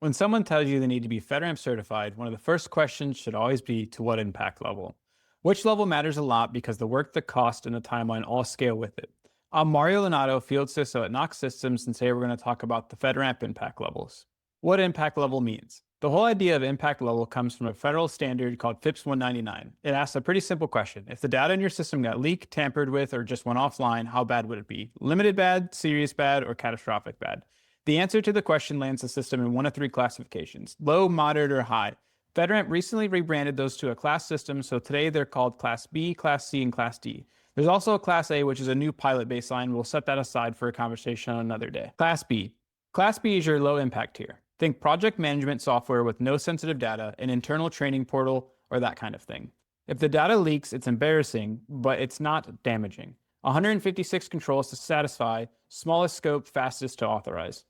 When someone tells you they need to be FedRAMP certified, one of the first questions should always be to what impact level. Which level matters a lot because the work, the cost, and the timeline all scale with it. I'm Mario Lunato, Field CISO at Knox Systems, and today we're going to talk about the FedRAMP impact levels. What impact level means. The whole idea of impact level comes from a federal standard called FIPS 199. It asks a pretty simple question. If the data in your system got leaked, tampered with, or just went offline, how bad would it be? Limited bad, serious bad, or catastrophic bad? The answer to the question lands the system in one of three classifications: low, moderate, or high. FedRAMP recently rebranded those to a class system, so today they're called Class B, Class C, and Class D. There's also a Class A, which is a new pilot baseline. We'll set that aside for a conversation on another day. Class B. Class B is your low impact tier. Think project management software with no sensitive data, an internal training portal, or that kind of thing. If the data leaks, it's embarrassing, but it's not damaging. 156 controls to satisfy, smallest scope, fastest to authorize.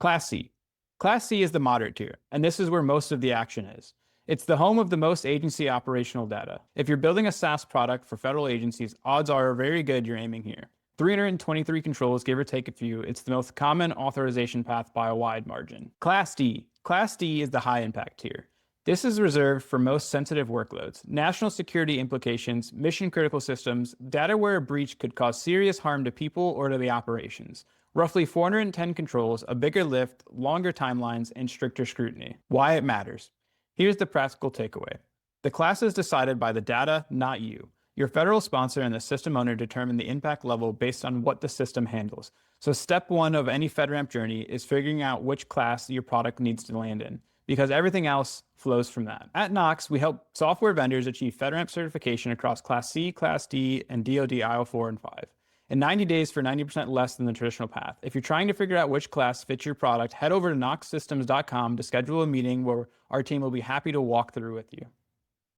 Class C. Class C is the moderate tier, and this is where most of the action is. It's the home of the most agency operational data. If you're building a SaaS product for federal agencies, odds are very good you're aiming here. 323 controls, give or take a few. It's the most common authorization path by a wide margin. Class D. Class D is the high impact tier. This is reserved for most sensitive workloads, national security implications, mission critical systems, data where a breach could cause serious harm to people or to the operations. Roughly 410 controls, a bigger lift, longer timelines, and stricter scrutiny. Why it matters. Here's the practical takeaway. The class is decided by the data, not you. Your federal sponsor and the system owner determine the impact level based on what the system handles. So step one of any FedRAMP journey is figuring out which class your product needs to land in, because everything else flows from that. At Knox, we help software vendors achieve FedRAMP certification across Class C, Class D, and DoD IL4 and 5. In 90 days for 90% less than the traditional path. If you're trying to figure out which class fits your product, head over to knoxsystems.com to schedule a meeting where our team will be happy to walk through with you.